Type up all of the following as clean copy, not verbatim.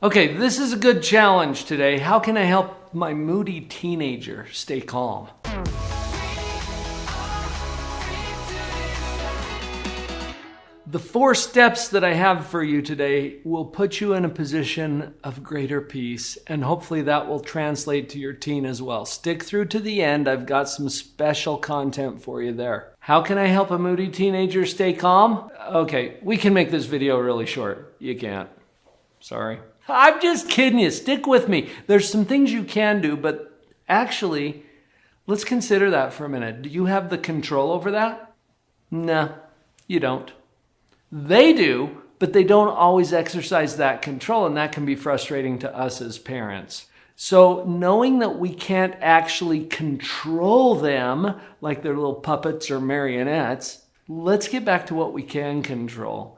Okay, this is a good challenge today. How can I help my moody teenager stay calm? The 4 steps that I have for you today will put you in a position of greater peace, and hopefully that will translate to your teen as well. Stick through to the end. I've got some special content for you there. How can I help a moody teenager stay calm? Okay, we can make this video really short. You can't. Sorry. I'm just kidding you. Stick with me. There's some things you can do, but actually, let's consider that for a minute. Do you have the control over that? No, you don't. They do, but they don't always exercise that control, and that can be frustrating to us as parents. So knowing that we can't actually control them like they're little puppets or marionettes, let's get back to what we can control.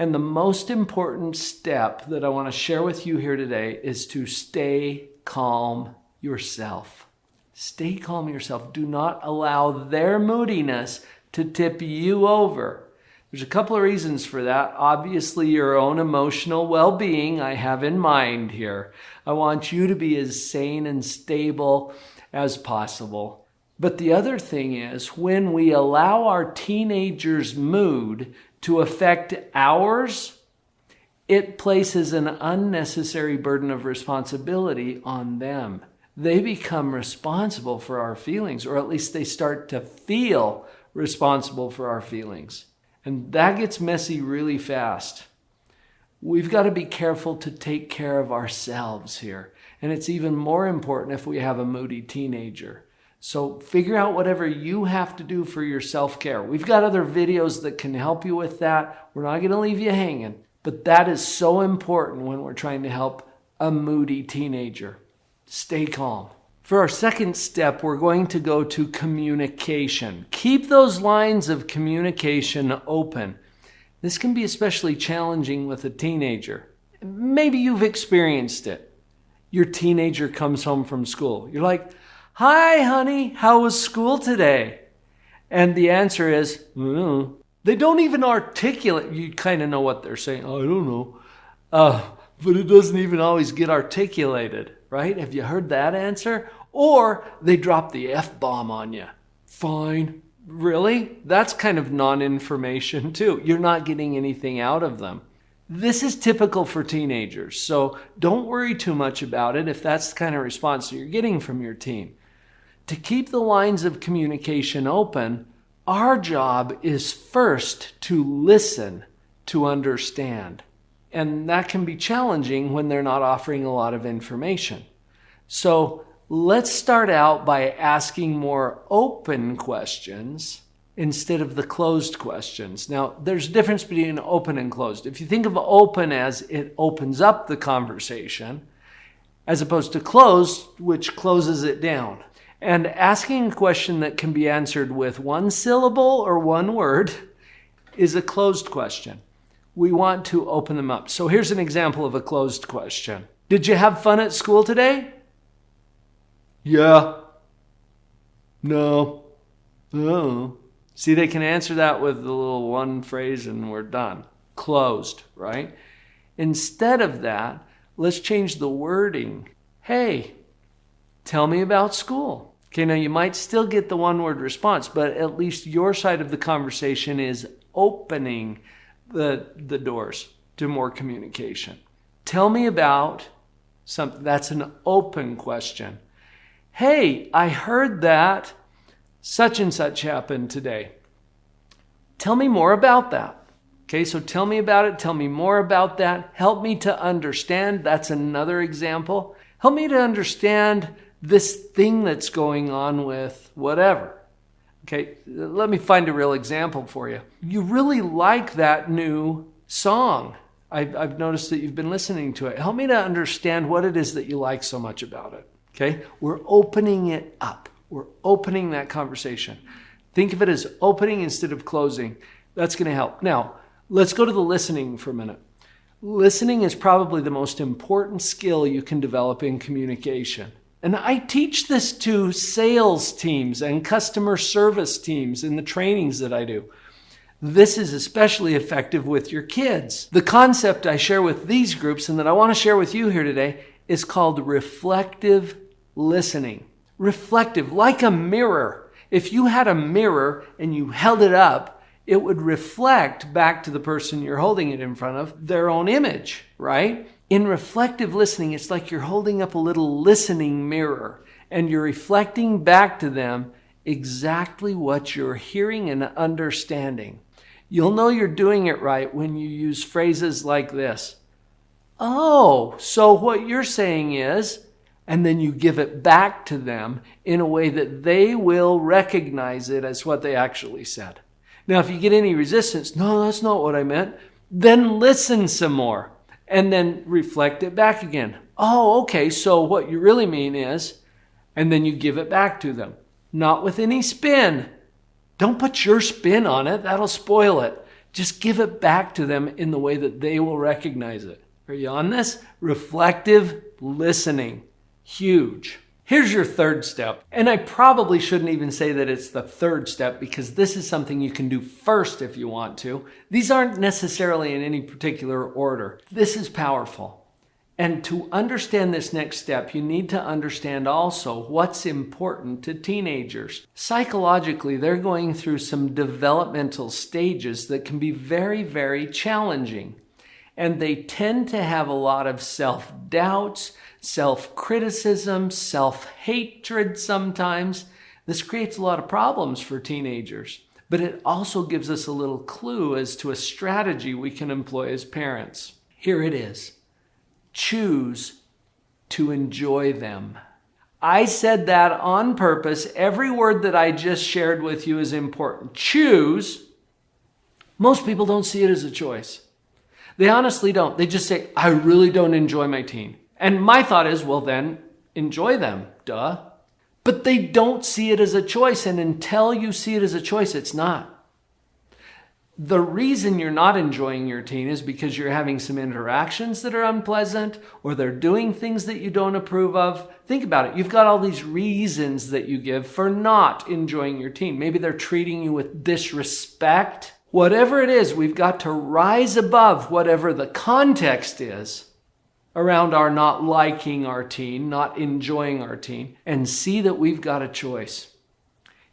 And the most important step that I want to share with you here today is to stay calm yourself. Stay calm yourself. Do not allow their moodiness to tip you over. There's a couple of reasons for that. Obviously, your own emotional well-being I have in mind here. I want you to be as sane and stable as possible. But the other thing is, when we allow our teenagers' mood to affect ours, it places an unnecessary burden of responsibility on them. They become responsible for our feelings, or at least they start to feel responsible for our feelings. And that gets messy really fast. We've got to be careful to take care of ourselves here. And it's even more important if we have a moody teenager. So figure out whatever you have to do for your self-care. We've got other videos that can help you with that. We're not going to leave you hanging. But that is so important when we're trying to help a moody teenager. Stay calm. For our second step, we're going to go to communication. Keep those lines of communication open. This can be especially challenging with a teenager. Maybe you've experienced it. Your teenager comes home from school. You're like, "Hi, honey, how was school today?" And the answer is, They don't even articulate. You kind of know what they're saying. "I don't know." But it doesn't even always get articulated, right? Have you heard that answer? Or they drop the F-bomb on you. "Fine." Really? That's kind of non-information too. You're not getting anything out of them. This is typical for teenagers, so don't worry too much about it if that's the kind of response that you're getting from your teen. To keep the lines of communication open, our job is first to listen, to understand. And that can be challenging when they're not offering a lot of information. So let's start out by asking more open questions instead of the closed questions. Now, there's a difference between open and closed. If you think of open as it opens up the conversation, as opposed to closed, which closes it down. And asking a question that can be answered with one syllable or one word is a closed question. We want to open them up. So here's an example of a closed question. "Did you have fun at school today?" "Yeah." "No." "Oh." See, they can answer that with the little one phrase and we're done. Closed, right? Instead of that, let's change the wording. "Hey, tell me about school." Okay, now you might still get the one-word response, but at least your side of the conversation is opening the doors to more communication. "Tell me about something." That's an open question. "Hey, I heard that such and such happened today. Tell me more about that." Okay, so tell me about it. Tell me more about that. Help me to understand. That's another example. Help me to understand this thing that's going on with whatever. Okay, let me find a real example for you. You really like that new song. I've noticed that you've been listening to it. Help me to understand what it is that you like so much about it. Okay, we're opening it up. We're opening that conversation. Think of it as opening instead of closing. That's going to help. Now, let's go to the listening for a minute. Listening is probably the most important skill you can develop in communication. And I teach this to sales teams and customer service teams in the trainings that I do. This is especially effective with your kids. The concept I share with these groups and that I want to share with you here today is called reflective listening. Reflective, like a mirror. If you had a mirror and you held it up, it would reflect back to the person you're holding it in front of their own image, right? In reflective listening, it's like you're holding up a little listening mirror and you're reflecting back to them exactly what you're hearing and understanding. You'll know you're doing it right when you use phrases like this. Oh, so what you're saying is, and then you give it back to them in a way that they will recognize it as what they actually said. Now, if you get any resistance, no, that's not what I meant, then listen some more and then reflect it back again. Oh, okay, so what you really mean is, and then you give it back to them. Not with any spin. Don't put your spin on it. That'll spoil it. Just give it back to them in the way that they will recognize it. Are you on this? Reflective listening. Huge. Here's your third step. And I probably shouldn't even say that it's the third step because this is something you can do first if you want to. These aren't necessarily in any particular order. This is powerful. And to understand this next step, you need to understand also what's important to teenagers. Psychologically, they're going through some developmental stages that can be very, very challenging. And they tend to have a lot of self-doubts, self-criticism, self-hatred sometimes. This creates a lot of problems for teenagers. But it also gives us a little clue as to a strategy we can employ as parents. Here it is. Choose to enjoy them. I said that on purpose. Every word that I just shared with you is important. Choose. Most people don't see it as a choice. They honestly don't. They just say, I really don't enjoy my teen. And my thought is, well then, enjoy them, duh. But they don't see it as a choice. And until you see it as a choice, it's not. The reason you're not enjoying your teen is because you're having some interactions that are unpleasant or they're doing things that you don't approve of. Think about it. You've got all these reasons that you give for not enjoying your teen. Maybe they're treating you with disrespect. Whatever it is, we've got to rise above whatever the context is around our not liking our teen, not enjoying our teen, and see that we've got a choice.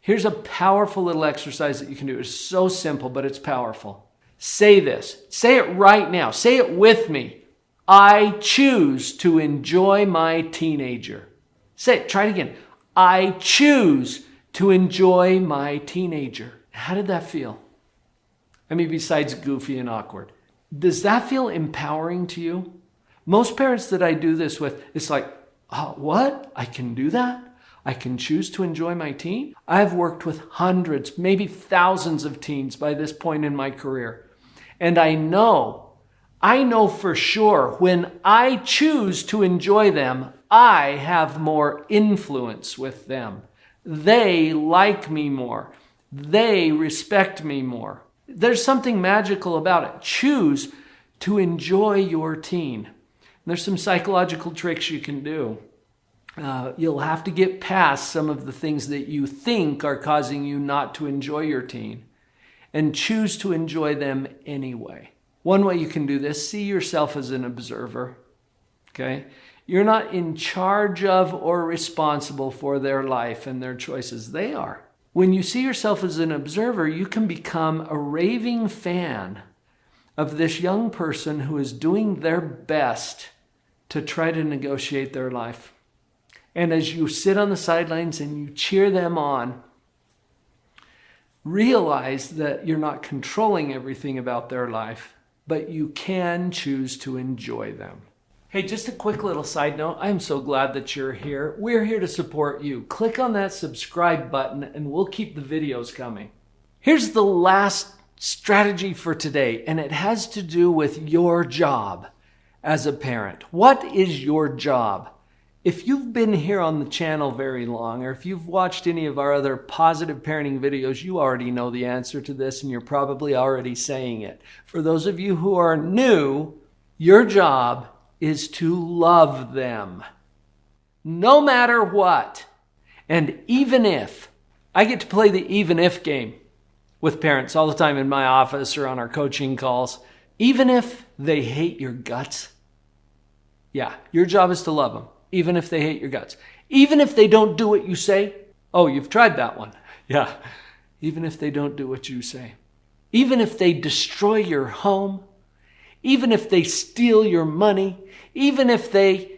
Here's a powerful little exercise that you can do. It's so simple, but it's powerful. Say this. Say it right now. Say it with me. I choose to enjoy my teenager. Say it. Try it again. I choose to enjoy my teenager. How did that feel? I mean, besides goofy and awkward. Does that feel empowering to you? Most parents that I do this with, it's like, oh, what? I can do that? I can choose to enjoy my teen? I've worked with hundreds, maybe thousands of teens by this point in my career. And I know for sure when I choose to enjoy them, I have more influence with them. They like me more. They respect me more. There's something magical about it. Choose to enjoy your teen. There's some psychological tricks you can do. You'll have to get past some of the things that you think are causing you not to enjoy your teen and choose to enjoy them anyway. One way you can do this, see yourself as an observer, okay? You're not in charge of or responsible for their life and their choices. They are. When you see yourself as an observer, you can become a raving fan of this young person who is doing their best to try to negotiate their life. And as you sit on the sidelines and you cheer them on, realize that you're not controlling everything about their life, but you can choose to enjoy them. Hey, just a quick little side note. I'm so glad that you're here. We're here to support you. Click on that subscribe button and we'll keep the videos coming. Here's the last strategy for today, and it has to do with your job as a parent. What is your job? If you've been here on the channel very long, or if you've watched any of our other positive parenting videos, you already know the answer to this and you're probably already saying it. For those of you who are new, your job is to love them, no matter what. And even if, I get to play the even if game. with parents all the time in my office or on our coaching calls. Even if they hate your guts, yeah, your job is to love them, even if they hate your guts. Even if they don't do what you say. Oh, you've tried that one. Yeah. Even if they don't do what you say. Even if they destroy your home. Even if they steal your money. Even if they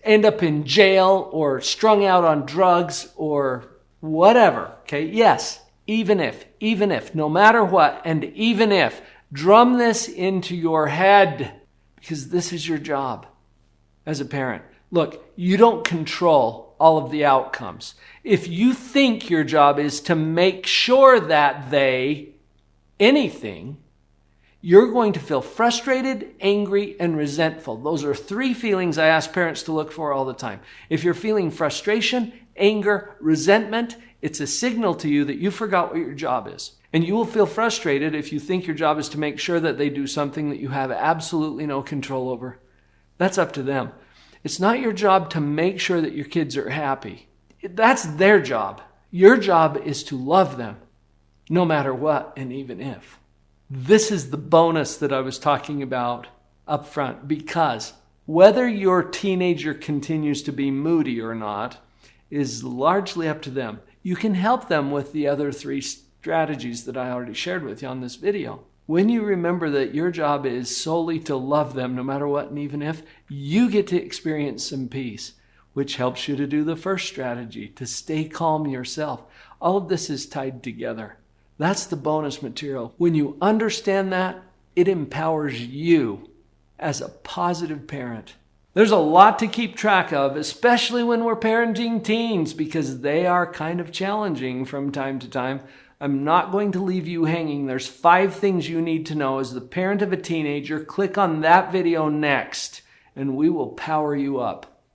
end up in jail or strung out on drugs or whatever. Okay, yes, even if, no matter what, and even if, drum this into your head because this is your job as a parent. Look, you don't control all of the outcomes. If you think your job is to make sure that anything, you're going to feel frustrated, angry, and resentful. Those are 3 feelings I ask parents to look for all the time. If you're feeling frustration, anger, resentment, it's a signal to you that you forgot what your job is. And you will feel frustrated if you think your job is to make sure that they do something that you have absolutely no control over. That's up to them. It's not your job to make sure that your kids are happy. That's their job. Your job is to love them, no matter what, and even if. This is the bonus that I was talking about up front, because whether your teenager continues to be moody or not is largely up to them. You can help them with the other 3 strategies that I already shared with you on this video. When you remember that your job is solely to love them no matter what and even if, you get to experience some peace, which helps you to do the first strategy, to stay calm yourself. All of this is tied together. That's the bonus material. When you understand that, it empowers you as a positive parent. There's a lot to keep track of, especially when we're parenting teens, because they are kind of challenging from time to time. I'm not going to leave you hanging. There's 5 things you need to know as the parent of a teenager. Click on that video next, and we will power you up.